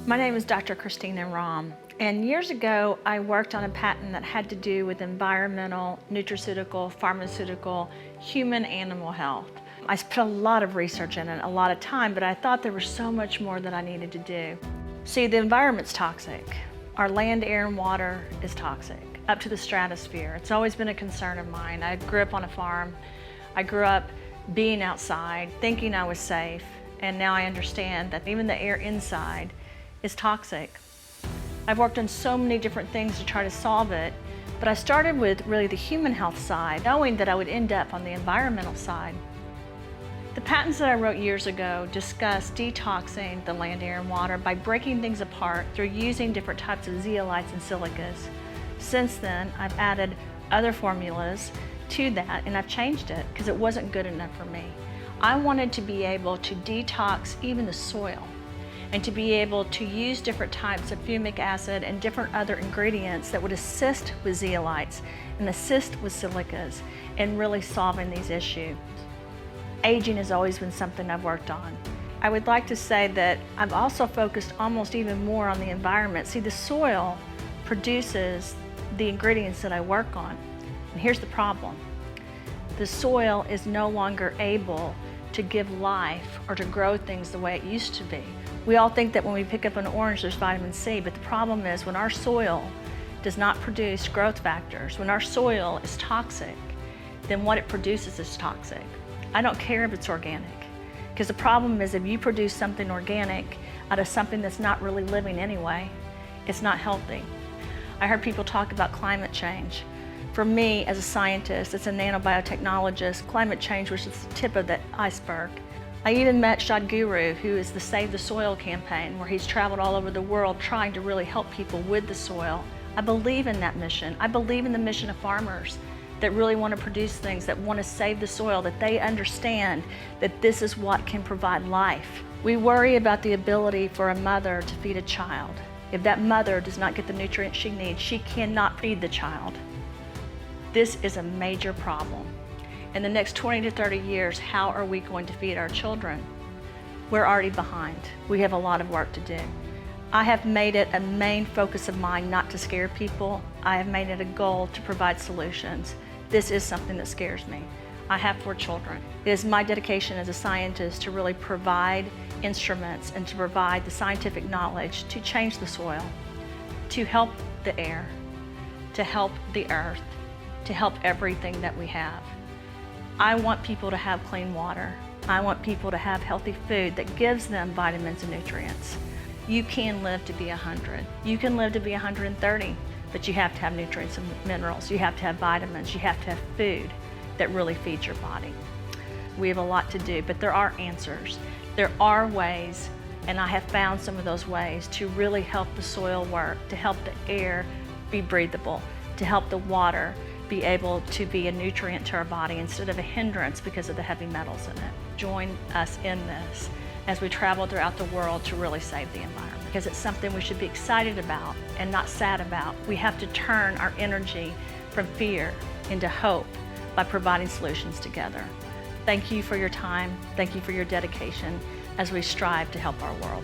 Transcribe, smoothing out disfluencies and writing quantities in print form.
My name is Dr. Christina Rahm, and years ago I worked on a patent that had to do with environmental, nutraceutical, pharmaceutical, human-animal health. I put a lot of research in it, a lot of time, but I thought there was so much more that I needed to do. See, the environment's toxic. Our land, air, and water is toxic, up to the stratosphere. It's always been a concern of mine. I grew up on a farm. I grew up being outside, thinking I was safe, and now I understand that even the air inside is toxic. I've worked on so many different things to try to solve it, but I started with really the human health side, knowing that I would end up on the environmental side. The patents that I wrote years ago discussed detoxing the land, air, and water by breaking things apart through using different types of zeolites and silicas. Since then, I've added other formulas to that, and I've changed it because it wasn't good enough for me. I wanted to be able to detox even the soil, and to be able to use different types of fumic acid and different other ingredients that would assist with zeolites and assist with silicas in really solving these issues. Aging has always been something I've worked on. I would like to say that I've also focused almost even more on the environment. See, the soil produces the ingredients that I work on. And here's the problem. The soil is no longer able to give life or to grow things the way it used to be. We all think that when we pick up an orange there's vitamin C, but the problem is when our soil does not produce growth factors, when our soil is toxic, then what it produces is toxic. I don't care if it's organic, because the problem is if you produce something organic out of something that's not really living anyway, it's not healthy. I heard people talk about climate change. For me, as a scientist, as a nanobiotechnologist, climate change was just the tip of the iceberg. I even met Sadhguru, who is the Save the Soil campaign, where he's traveled all over the world trying to really help people with the soil. I believe in that mission. I believe in the mission of farmers that really want to produce things, that want to save the soil, that they understand that this is what can provide life. We worry about the ability for a mother to feed a child. If that mother does not get the nutrients she needs, she cannot feed the child. This is a major problem. In the next 20 to 30 years, how are we going to feed our children? We're already behind. We have a lot of work to do. I have made it a main focus of mine not to scare people. I have made it a goal to provide solutions. This is something that scares me. I have 4 children. It is my dedication as a scientist to really provide instruments and to provide the scientific knowledge to change the soil, to help the air, to help the earth, to help everything that we have. I want people to have clean water. I want people to have healthy food that gives them vitamins and nutrients. You can live to be 100. You can live to be 130, but you have to have nutrients and minerals. You have to have vitamins. You have to have food that really feeds your body. We have a lot to do, but there are answers. There are ways, and I have found some of those ways to really help the soil work, to help the air be breathable, to help the water be able to be a nutrient to our body instead of a hindrance because of the heavy metals in it. Join us in this as we travel throughout the world to really save the environment, because it's something we should be excited about and not sad about. We have to turn our energy from fear into hope by providing solutions together. Thank you for your time. Thank you for your dedication as we strive to help our world.